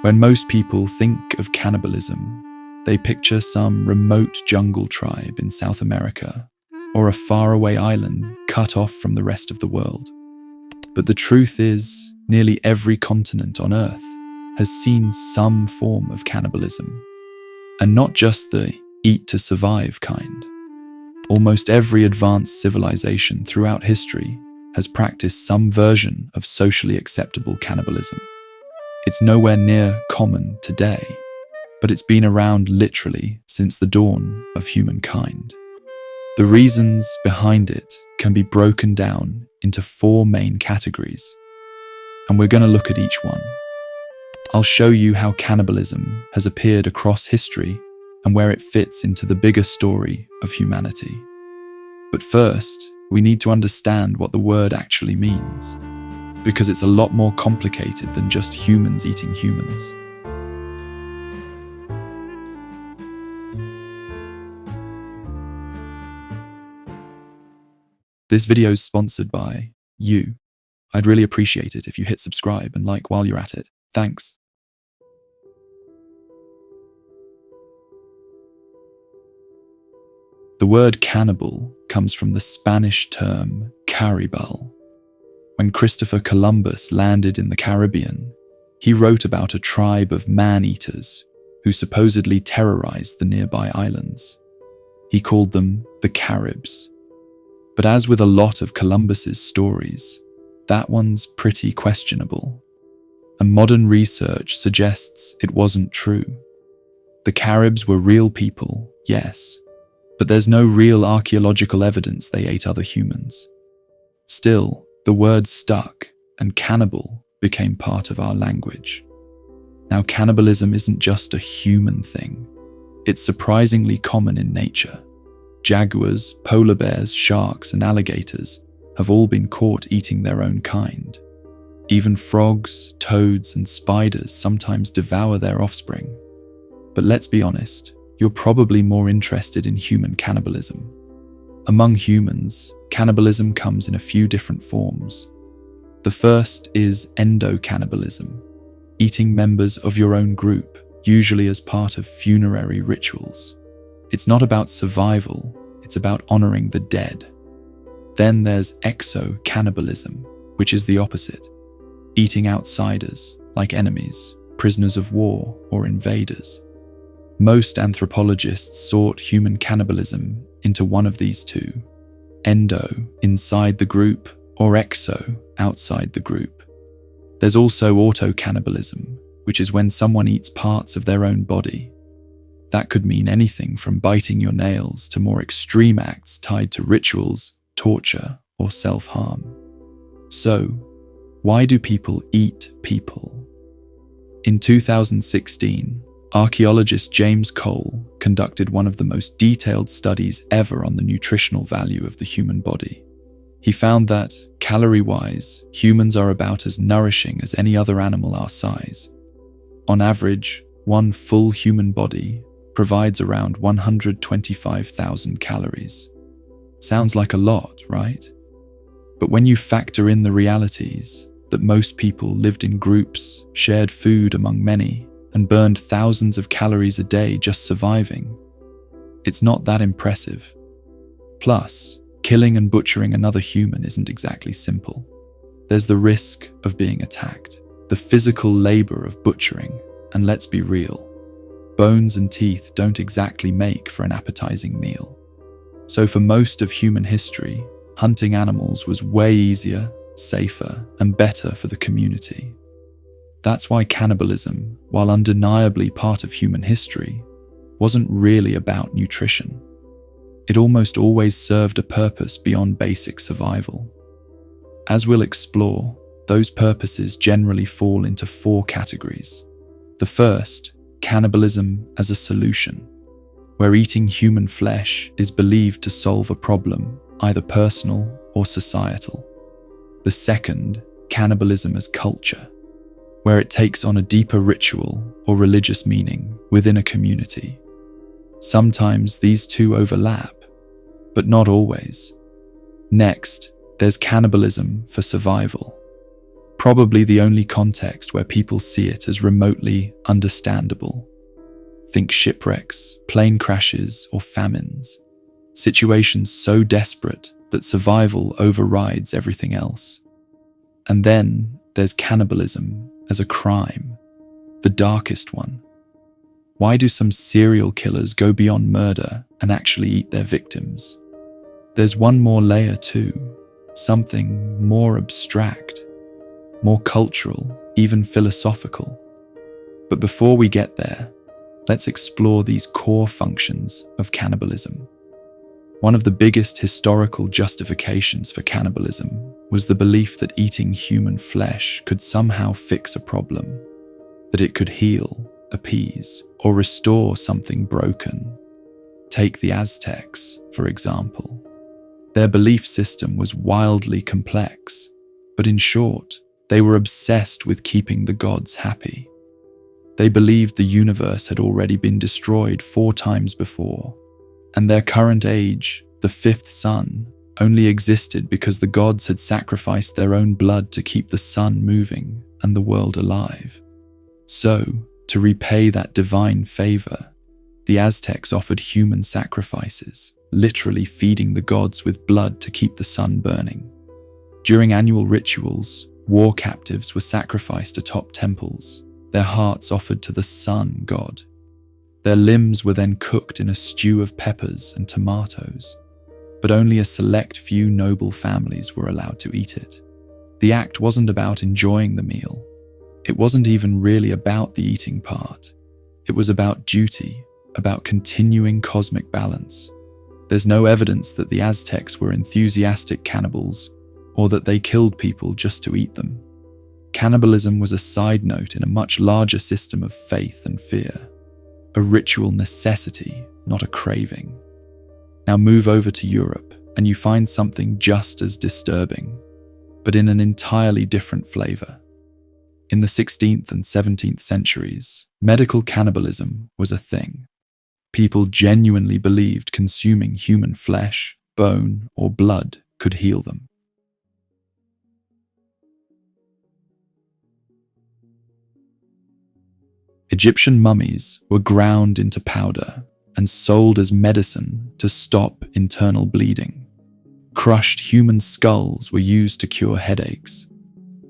When most people think of cannibalism, they picture some remote jungle tribe in South America or a faraway island cut off from the rest of the world. But the truth is, nearly every continent on Earth has seen some form of cannibalism, and not just the eat to survive kind. Almost every advanced civilization throughout history has practiced some version of socially acceptable cannibalism. It's nowhere near common today, but it's been around literally since the dawn of humankind. The reasons behind it can be broken down into 4 main categories, and we're going to look at each one. I'll show you how cannibalism has appeared across history and where it fits into the bigger story of humanity. But first, we need to understand what the word actually means, because it's a lot more complicated than just humans eating humans. This video is sponsored by you. I'd really appreciate it if you hit subscribe and like while you're at it. Thanks. The word cannibal comes from the Spanish term caribal. When Christopher Columbus landed in the Caribbean, he wrote about a tribe of man-eaters who supposedly terrorized the nearby islands. He called them the Caribs. But as with a lot of Columbus's stories, that one's pretty questionable. And modern research suggests it wasn't true. The Caribs were real people, yes, but there's no real archaeological evidence they ate other humans. Still, the word stuck, and cannibal became part of our language. Now, cannibalism isn't just a human thing. It's surprisingly common in nature. Jaguars, polar bears, sharks, and alligators have all been caught eating their own kind. Even frogs, toads, and spiders sometimes devour their offspring. But let's be honest, you're probably more interested in human cannibalism. Among humans, cannibalism comes in a few different forms. The first is endo-cannibalism, eating members of your own group, usually as part of funerary rituals. It's not about survival, it's about honoring the dead. Then there's exo-cannibalism, which is the opposite, eating outsiders, like enemies, prisoners of war, or invaders. Most anthropologists sort human cannibalism into one of these two: endo, inside the group, or exo, outside the group. There's also auto-cannibalism, which is when someone eats parts of their own body. That could mean anything from biting your nails to more extreme acts tied to rituals, torture, or self-harm. So, why do people eat people? In 2016, archaeologist James Cole conducted one of the most detailed studies ever on the nutritional value of the human body. He found that, calorie-wise, humans are about as nourishing as any other animal our size. On average, one full human body provides around 125,000 calories. Sounds like a lot, right? But when you factor in the realities that most people lived in groups, shared food among many, and burned thousands of calories a day just surviving, it's not that impressive. Plus, killing and butchering another human isn't exactly simple. There's the risk of being attacked, the physical labor of butchering, and let's be real, bones and teeth don't exactly make for an appetizing meal. So for most of human history, hunting animals was way easier, safer, and better for the community. That's why cannibalism, while undeniably part of human history, wasn't really about nutrition. It almost always served a purpose beyond basic survival. As we'll explore, those purposes generally fall into 4 categories. The first, cannibalism as a solution, where eating human flesh is believed to solve a problem, either personal or societal. The second, cannibalism as culture, where it takes on a deeper ritual or religious meaning within a community. Sometimes these two overlap, but not always. Next, there's cannibalism for survival, Probably the only context where people see it as remotely understandable. Think shipwrecks, plane crashes, or famines. Situations so desperate that survival overrides everything else. And then there's cannibalism as a crime, the darkest one. Why do some serial killers go beyond murder and actually eat their victims? There's one more layer too, something more abstract, more cultural, even philosophical. But before we get there, let's explore these core functions of cannibalism. One of the biggest historical justifications for cannibalism was the belief that eating human flesh could somehow fix a problem, that it could heal, appease, or restore something broken. Take the Aztecs, for example. Their belief system was wildly complex, but in short, they were obsessed with keeping the gods happy. They believed the universe had already been destroyed 4 times before, and their current age, the 5th sun, only existed because the gods had sacrificed their own blood to keep the sun moving and the world alive. So, to repay that divine favor, the Aztecs offered human sacrifices, literally feeding the gods with blood to keep the sun burning. During annual rituals, war captives were sacrificed atop temples, their hearts offered to the sun god. Their limbs were then cooked in a stew of peppers and tomatoes, but only a select few noble families were allowed to eat it. The act wasn't about enjoying the meal. It wasn't even really about the eating part. It was about duty, about continuing cosmic balance. There's no evidence that the Aztecs were enthusiastic cannibals or that they killed people just to eat them. Cannibalism was a side note in a much larger system of faith and fear, a ritual necessity, not a craving. Now move over to Europe and you find something just as disturbing, but in an entirely different flavor. In the 16th and 17th centuries, medical cannibalism was a thing. People genuinely believed consuming human flesh, bone, or blood could heal them. Egyptian mummies were ground into powder and sold as medicine to stop internal bleeding. Crushed human skulls were used to cure headaches.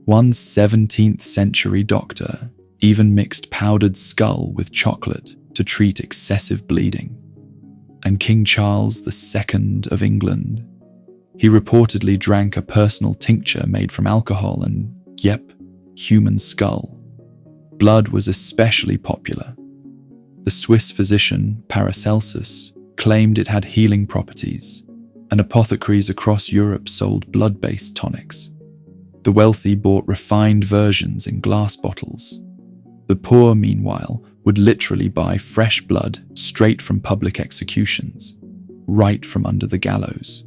One 17th century doctor even mixed powdered skull with chocolate to treat excessive bleeding. And King Charles II of England, he reportedly drank a personal tincture made from alcohol and, human skull. Blood was especially popular. The Swiss physician Paracelsus claimed it had healing properties, and apothecaries across Europe sold blood-based tonics. The wealthy bought refined versions in glass bottles. The poor, meanwhile, would literally buy fresh blood straight from public executions, right from under the gallows.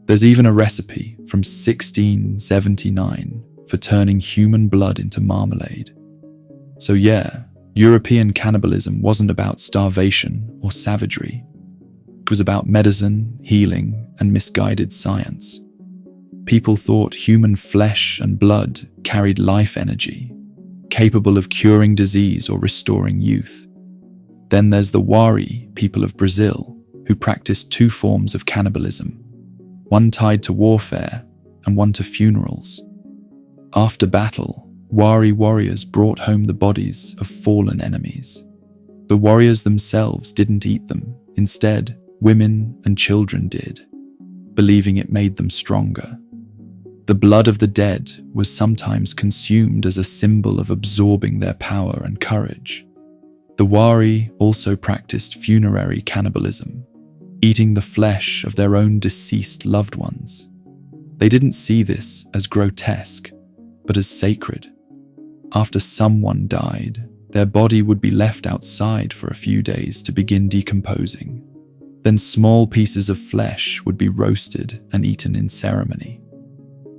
There's even a recipe from 1679 for turning human blood into marmalade. So European cannibalism wasn't about starvation or savagery. It was about medicine, healing, and misguided science. People thought human flesh and blood carried life energy, capable of curing disease or restoring youth. Then there's the Wari people of Brazil, who practiced 2 forms of cannibalism, one tied to warfare and one to funerals. After battle, Wari warriors brought home the bodies of fallen enemies. The warriors themselves didn't eat them. Instead, women and children did, believing it made them stronger. The blood of the dead was sometimes consumed as a symbol of absorbing their power and courage. The Wari also practiced funerary cannibalism, eating the flesh of their own deceased loved ones. They didn't see this as grotesque, but as sacred. After someone died, their body would be left outside for a few days to begin decomposing. Then small pieces of flesh would be roasted and eaten in ceremony.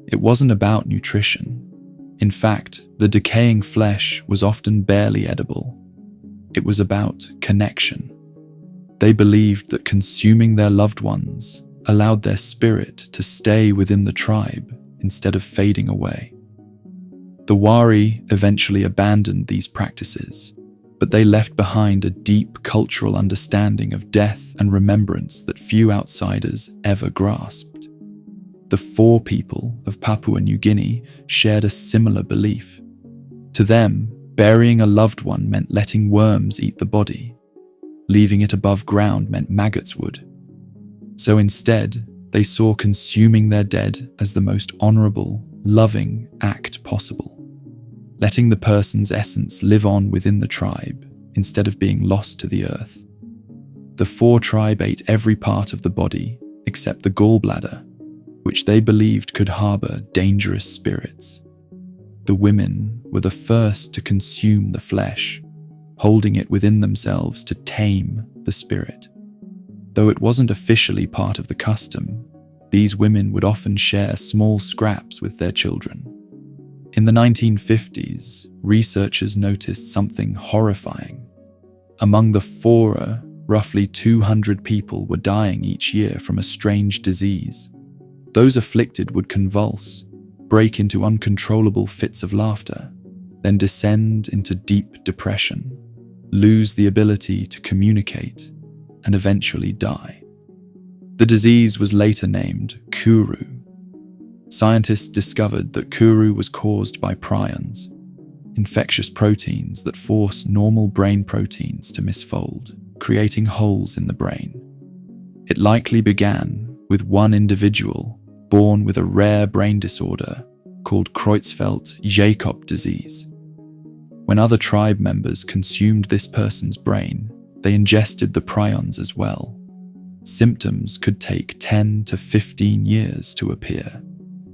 It wasn't about nutrition. In fact, the decaying flesh was often barely edible. It was about connection. They believed that consuming their loved ones allowed their spirit to stay within the tribe instead of fading away. The Wari eventually abandoned these practices, but they left behind a deep cultural understanding of death and remembrance that few outsiders ever grasped. The Fore people of Papua New Guinea shared a similar belief. To them, burying a loved one meant letting worms eat the body. Leaving it above ground meant maggots would. So instead, they saw consuming their dead as the most honorable, loving act possible, letting the person's essence live on within the tribe instead of being lost to the earth. The Fore tribe ate every part of the body except the gallbladder, which they believed could harbor dangerous spirits. The women were the first to consume the flesh, holding it within themselves to tame the spirit. Though it wasn't officially part of the custom, these women would often share small scraps with their children. In the 1950s, researchers noticed something horrifying. Among the Fore, roughly 200 people were dying each year from a strange disease. Those afflicted would convulse, break into uncontrollable fits of laughter, then descend into deep depression, lose the ability to communicate, and eventually die. The disease was later named Kuru. Scientists discovered that Kuru was caused by prions, infectious proteins that force normal brain proteins to misfold, creating holes in the brain. It likely began with one individual born with a rare brain disorder called Creutzfeldt-Jakob disease. When other tribe members consumed this person's brain, they ingested the prions as well. Symptoms could take 10 to 15 years to appear,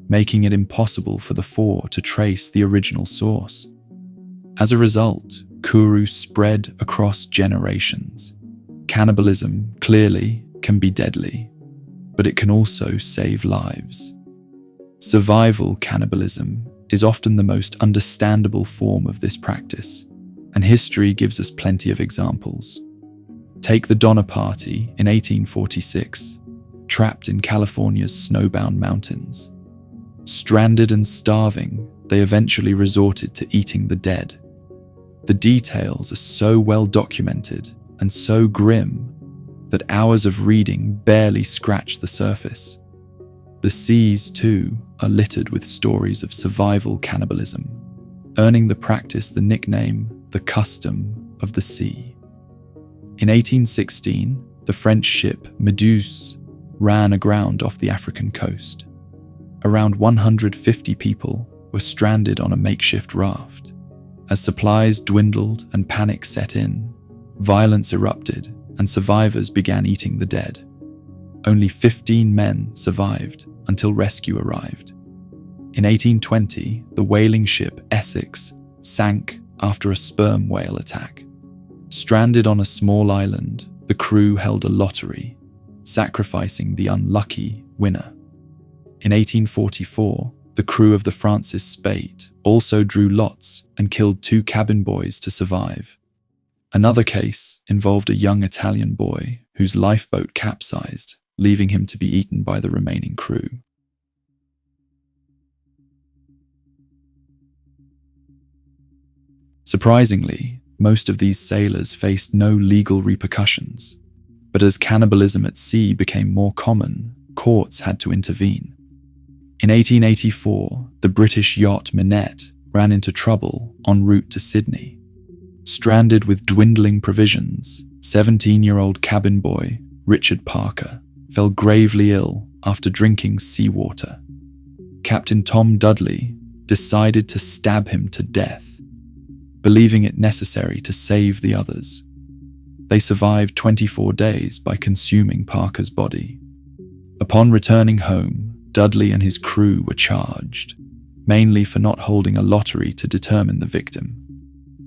making it impossible for the Fore to trace the original source. As a result, Kuru spread across generations. Cannibalism, clearly, can be deadly, but it can also save lives. Survival cannibalism is often the most understandable form of this practice, and history gives us plenty of examples. Take the Donner Party in 1846, trapped in California's snowbound mountains. Stranded and starving, they eventually resorted to eating the dead. The details are so well documented and so grim that hours of reading barely scratch the surface. The seas, too, are littered with stories of survival cannibalism, earning the practice the nickname the custom of the sea. In 1816, the French ship Méduse ran aground off the African coast. Around 150 people were stranded on a makeshift raft. As supplies dwindled and panic set in, violence erupted and survivors began eating the dead. Only 15 men survived until rescue arrived. In 1820, the whaling ship Essex sank after a sperm whale attack. Stranded on a small island, the crew held a lottery, sacrificing the unlucky winner. In 1844, the crew of the Francis Spaight also drew lots and killed 2 cabin boys to survive. Another case involved a young Italian boy whose lifeboat capsized, leaving him to be eaten by the remaining crew. Surprisingly, most of these sailors faced no legal repercussions, but as cannibalism at sea became more common, courts had to intervene. In 1884, the British yacht Minette ran into trouble en route to Sydney. Stranded with dwindling provisions, 17-year-old cabin boy Richard Parker fell gravely ill after drinking seawater. Captain Tom Dudley decided to stab him to death, believing it necessary to save the others. They survived 24 days by consuming Parker's body. Upon returning home, Dudley and his crew were charged, mainly for not holding a lottery to determine the victim.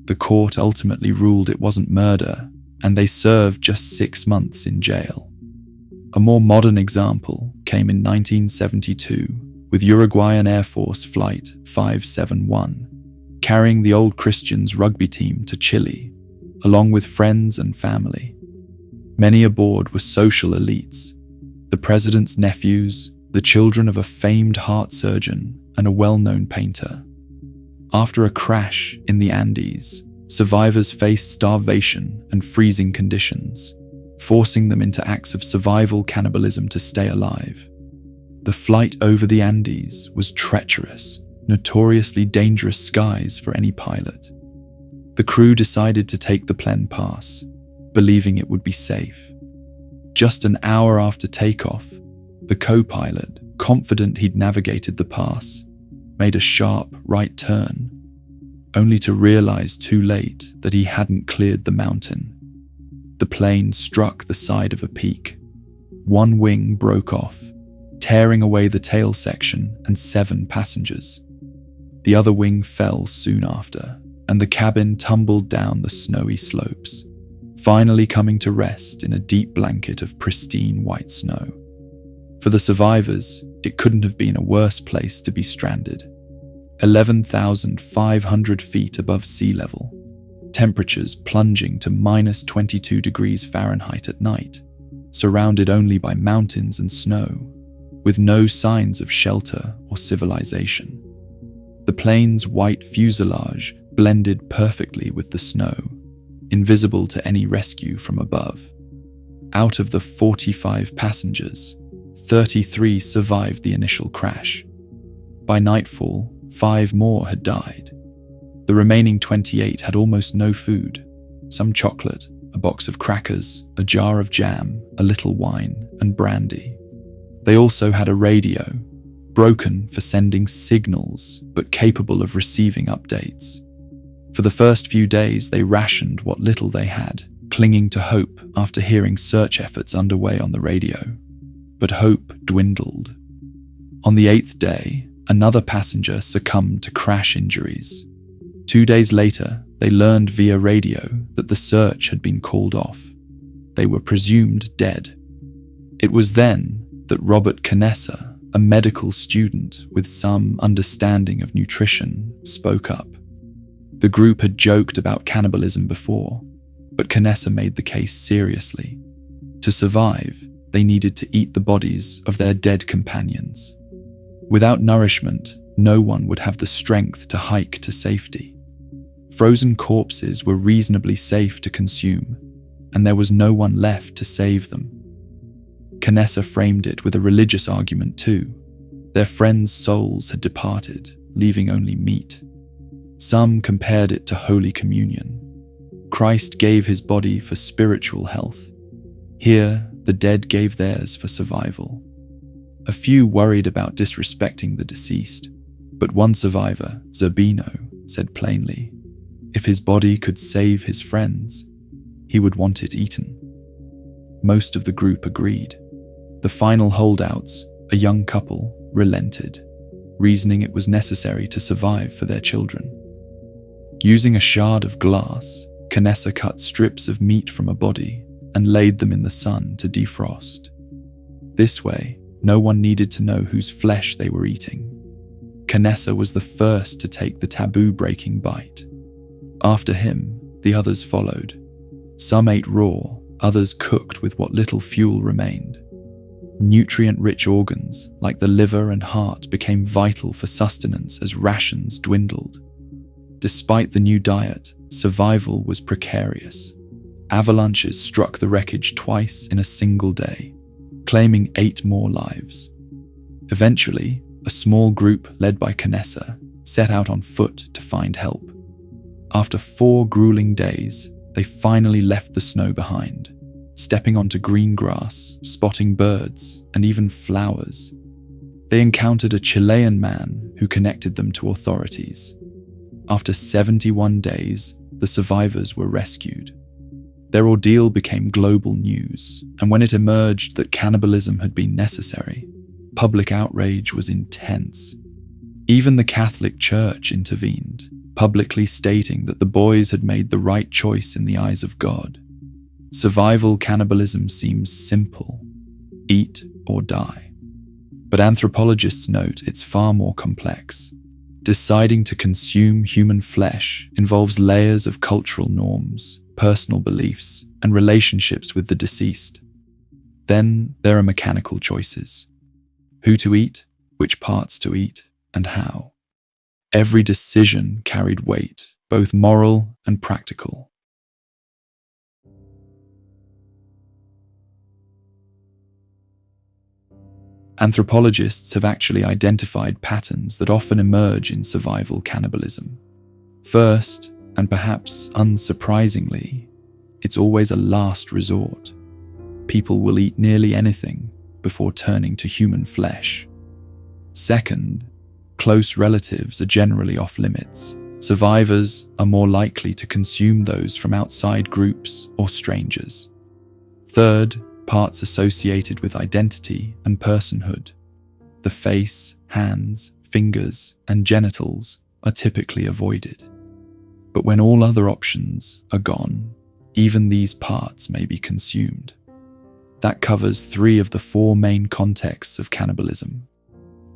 The court ultimately ruled it wasn't murder, and they served just 6 months in jail. A more modern example came in 1972 with Uruguayan Air Force Flight 571, carrying the Old Christians rugby team to Chile, along with friends and family. Many aboard were social elites, the president's nephews, the children of a famed heart surgeon and a well-known painter. After a crash in the Andes, survivors faced starvation and freezing conditions, forcing them into acts of survival cannibalism to stay alive. The flight over the Andes was treacherous, notoriously dangerous skies for any pilot. The crew decided to take the plane pass, believing it would be safe. Just an hour after takeoff, the co-pilot, confident he'd navigated the pass, made a sharp right turn, only to realize too late that he hadn't cleared the mountain. The plane struck the side of a peak. One wing broke off, tearing away the tail section and 7 passengers. The other wing fell soon after, and the cabin tumbled down the snowy slopes, finally coming to rest in a deep blanket of pristine white snow. For the survivors, it couldn't have been a worse place to be stranded. 11,500 feet above sea level, temperatures plunging to minus 22 degrees Fahrenheit at night, surrounded only by mountains and snow, with no signs of shelter or civilization. The plane's white fuselage blended perfectly with the snow, invisible to any rescue from above. Out of the 45 passengers, 33 survived the initial crash. By nightfall, 5 more had died. The remaining 28 had almost no food: some chocolate, a box of crackers, a jar of jam, a little wine, and brandy. They also had a radio, broken for sending signals, but capable of receiving updates. For the first few days, they rationed what little they had, clinging to hope after hearing search efforts underway on the radio. But hope dwindled. On the 8th day, another passenger succumbed to crash injuries. 2 days later, they learned via radio that the search had been called off. They were presumed dead. It was then that Robert Canessa, a medical student with some understanding of nutrition, spoke up. The group had joked about cannibalism before, but Canessa made the case seriously. To survive, they needed to eat the bodies of their dead companions. Without nourishment, no one would have the strength to hike to safety. Frozen corpses were reasonably safe to consume, and there was no one left to save them. Canessa framed it with a religious argument too. Their friends' souls had departed, leaving only meat. Some compared it to Holy Communion. Christ gave his body for spiritual health. Here, the dead gave theirs for survival. A few worried about disrespecting the deceased, but one survivor, Zerbino, said plainly, if his body could save his friends, he would want it eaten. Most of the group agreed. The final holdouts, a young couple, relented, reasoning it was necessary to survive for their children. Using a shard of glass, Canessa cut strips of meat from a body and laid them in the sun to defrost. This way, no one needed to know whose flesh they were eating. Canessa was the first to take the taboo-breaking bite. After him, the others followed. Some ate raw, others cooked with what little fuel remained. Nutrient-rich organs, like the liver and heart, became vital for sustenance as rations dwindled. Despite the new diet, survival was precarious. Avalanches struck the wreckage twice in a single day, claiming 8 more lives. Eventually, a small group led by Canessa set out on foot to find help. After 4 grueling days, they finally left the snow behind, stepping onto green grass, spotting birds, and even flowers. They encountered a Chilean man who connected them to authorities. After 71 days, the survivors were rescued. Their ordeal became global news, and when it emerged that cannibalism had been necessary, public outrage was intense. Even the Catholic Church intervened, publicly stating that the boys had made the right choice in the eyes of God. Survival cannibalism seems simple: eat or die. But anthropologists note it's far more complex. Deciding to consume human flesh involves layers of cultural norms, personal beliefs, and relationships with the deceased. Then there are mechanical choices: who to eat, which parts to eat, and how. Every decision carried weight, both moral and practical. Anthropologists have actually identified patterns that often emerge in survival cannibalism. First, and perhaps unsurprisingly, it's always a last resort. People will eat nearly anything before turning to human flesh. Second, close relatives are generally off limits. Survivors are more likely to consume those from outside groups or strangers. Third, parts associated with identity and personhood. The face, hands, fingers, and genitals are typically avoided. But when all other options are gone, even these parts may be consumed. That covers 3 of the 4 main contexts of cannibalism.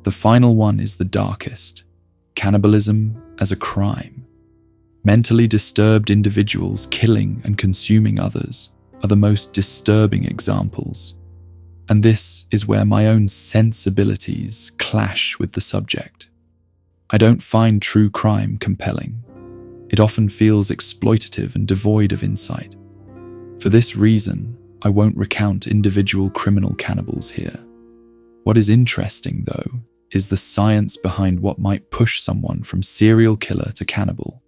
The final one is the darkest: cannibalism as a crime. Mentally disturbed individuals killing and consuming others are the most disturbing examples. And this is where my own sensibilities clash with the subject. I don't find true crime compelling. It often feels exploitative and devoid of insight. For this reason, I won't recount individual criminal cannibals here. What is interesting, though, is the science behind what might push someone from serial killer to cannibal.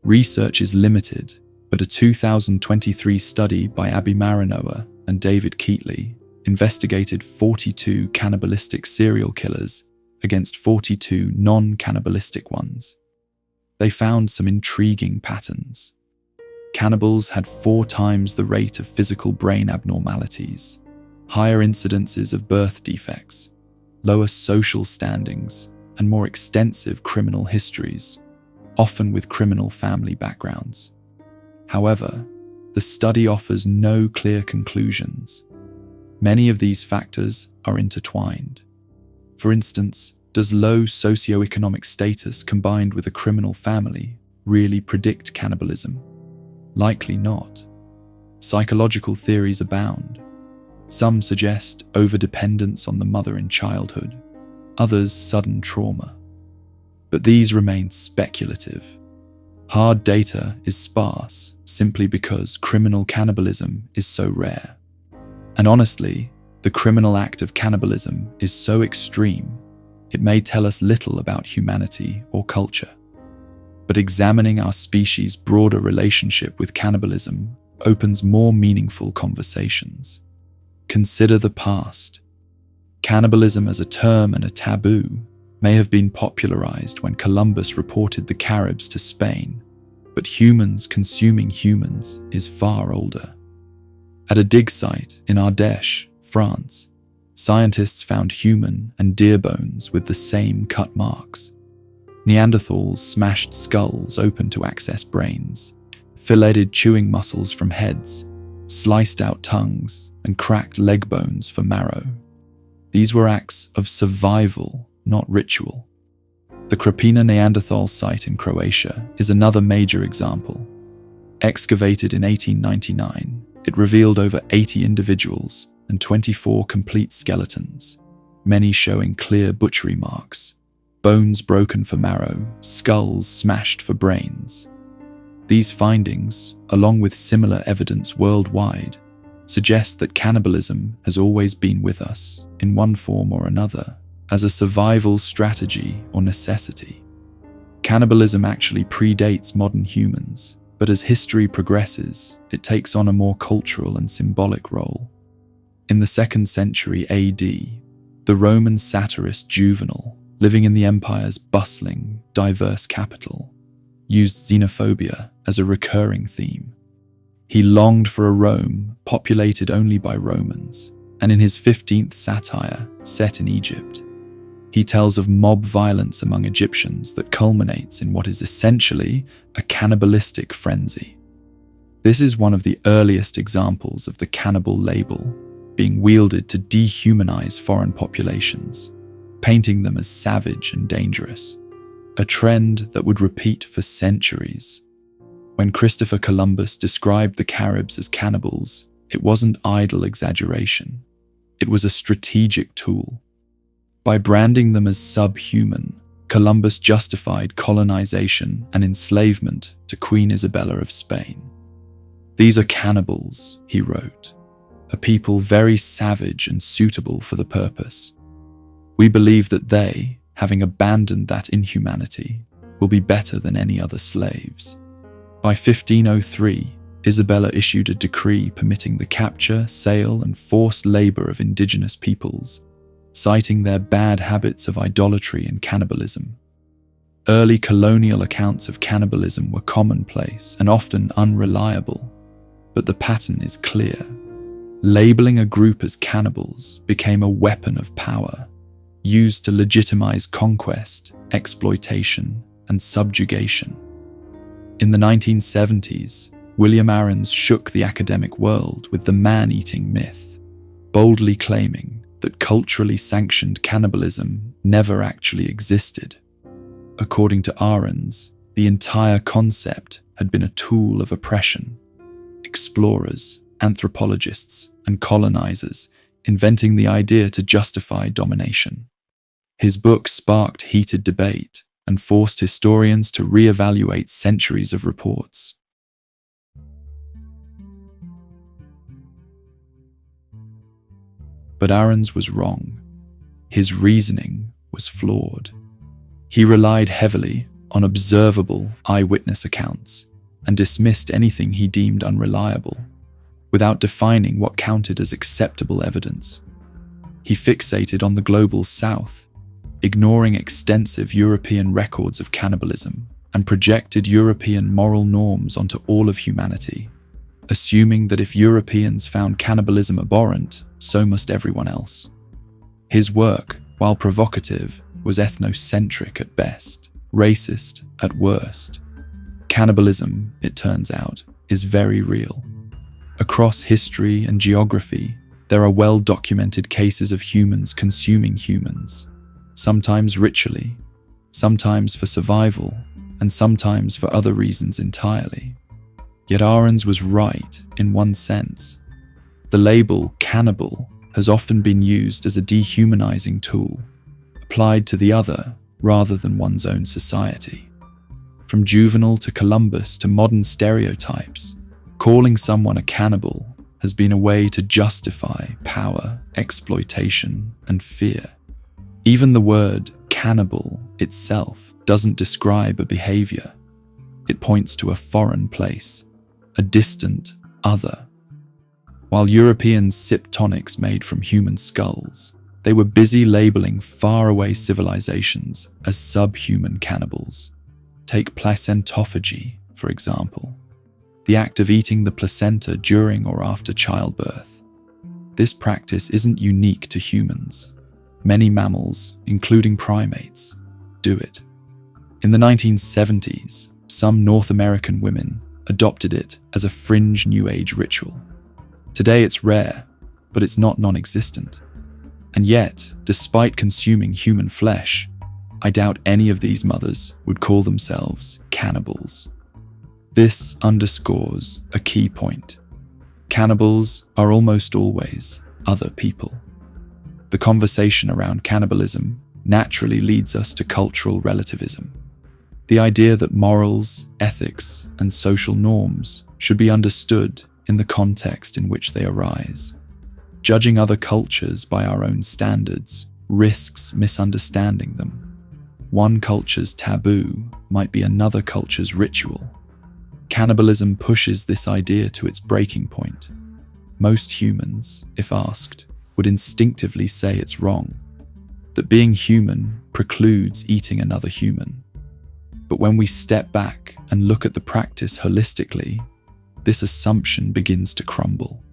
Research is limited, but a 2023 study by Abby Marinoa and David Keatley investigated 42 cannibalistic serial killers against 42 non-cannibalistic ones. They found some intriguing patterns. Cannibals had 4 times the rate of physical brain abnormalities, higher incidences of birth defects, lower social standings, and more extensive criminal histories, often with criminal family backgrounds. However, the study offers no clear conclusions. Many of these factors are intertwined. For instance, does low socioeconomic status combined with a criminal family really predict cannibalism? Likely not. Psychological theories abound. Some suggest overdependence on the mother in childhood, others sudden trauma. But these remain speculative. Hard data is sparse simply because criminal cannibalism is so rare. And honestly, the criminal act of cannibalism is so extreme, it may tell us little about humanity or culture. But examining our species' broader relationship with cannibalism opens more meaningful conversations. Consider the past. Cannibalism as a term and a taboo may have been popularized when Columbus reported the Caribs to Spain, but humans consuming humans is far older. At a dig site in Ardèche, France, scientists found human and deer bones with the same cut marks. Neanderthals smashed skulls open to access brains, filleted chewing muscles from heads, sliced out tongues, and cracked leg bones for marrow. These were acts of survival, not ritual. The Krapina Neanderthal site in Croatia is another major example. Excavated in 1899, it revealed over 80 individuals and 24 complete skeletons, many showing clear butchery marks, bones broken for marrow, skulls smashed for brains. These findings, along with similar evidence worldwide, suggest that cannibalism has always been with us, in one form or another, as a survival strategy or necessity. Cannibalism actually predates modern humans, but as history progresses, it takes on a more cultural and symbolic role. In the 2nd century AD, the Roman satirist Juvenal, living in the empire's bustling, diverse capital, used xenophobia as a recurring theme. He longed for a Rome populated only by Romans, and in his 15th satire, set in Egypt, he tells of mob violence among Egyptians that culminates in what is essentially a cannibalistic frenzy. This is one of the earliest examples of the cannibal label being wielded to dehumanize foreign populations, painting them as savage and dangerous, a trend that would repeat for centuries. When Christopher Columbus described the Caribs as cannibals, it wasn't idle exaggeration. It was a strategic tool. By branding them as subhuman, Columbus justified colonization and enslavement to Queen Isabella of Spain. "These are cannibals," he wrote, "a people very savage and suitable for the purpose. We believe that they, having abandoned that inhumanity, will be better than any other slaves." By 1503, Isabella issued a decree permitting the capture, sale, and forced labor of indigenous peoples, citing their bad habits of idolatry and cannibalism. Early colonial accounts of cannibalism were commonplace and often unreliable, but the pattern is clear. Labeling a group as cannibals became a weapon of power, used to legitimize conquest, exploitation, and subjugation. In the 1970s, William Ahrens shook the academic world with the man-eating myth, boldly claiming that culturally sanctioned cannibalism never actually existed. According to Ahrens, the entire concept had been a tool of oppression. Explorers, anthropologists, and colonizers inventing the idea to justify domination. His book sparked heated debate and forced historians to re-evaluate centuries of reports. But Ahrens was wrong. His reasoning was flawed. He relied heavily on observable eyewitness accounts and dismissed anything he deemed unreliable, without defining what counted as acceptable evidence. He fixated on the global South, ignoring extensive European records of cannibalism, and projected European moral norms onto all of humanity, assuming that if Europeans found cannibalism abhorrent, so must everyone else. His work, while provocative, was ethnocentric at best, racist at worst. Cannibalism, it turns out, is very real. Across history and geography, there are well-documented cases of humans consuming humans, sometimes ritually, sometimes for survival, and sometimes for other reasons entirely. Yet Ahrens was right in one sense. The label cannibal has often been used as a dehumanizing tool, applied to the other rather than one's own society. From Juvenal to Columbus to modern stereotypes, calling someone a cannibal has been a way to justify power, exploitation, and fear. Even the word cannibal itself doesn't describe a behavior. It points to a foreign place, a distant other. While Europeans sipped tonics made from human skulls, they were busy labeling faraway civilizations as subhuman cannibals. Take placentophagy, for example, the act of eating the placenta during or after childbirth. This practice isn't unique to humans. Many mammals, including primates, do it. In the 1970s, some North American women adopted it as a fringe New Age ritual. Today it's rare, but it's not non-existent. And yet, despite consuming human flesh, I doubt any of these mothers would call themselves cannibals. This underscores a key point. Cannibals are almost always other people. The conversation around cannibalism naturally leads us to cultural relativism. The idea that morals, ethics, and social norms should be understood in the context in which they arise. Judging other cultures by our own standards risks misunderstanding them. One culture's taboo might be another culture's ritual. Cannibalism pushes this idea to its breaking point. Most humans, if asked, would instinctively say it's wrong, that being human precludes eating another human. But when we step back and look at the practice holistically, this assumption begins to crumble.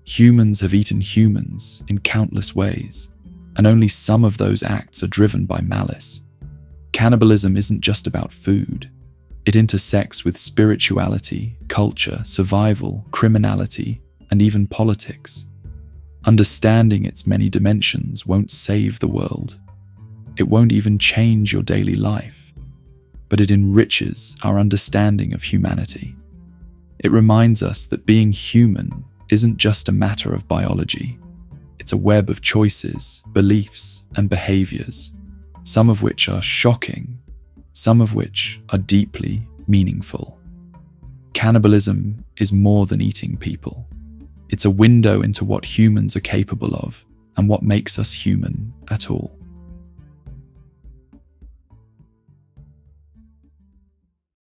Humans have eaten humans in countless ways, and only some of those acts are driven by malice. Cannibalism isn't just about food. It intersects with spirituality, culture, survival, criminality, and even politics. Understanding its many dimensions won't save the world. It won't even change your daily life, but it enriches our understanding of humanity. It reminds us that being human isn't just a matter of biology. It's a web of choices, beliefs, and behaviors, some of which are shocking, some of which are deeply meaningful. Cannibalism is more than eating people. It's a window into what humans are capable of and what makes us human at all.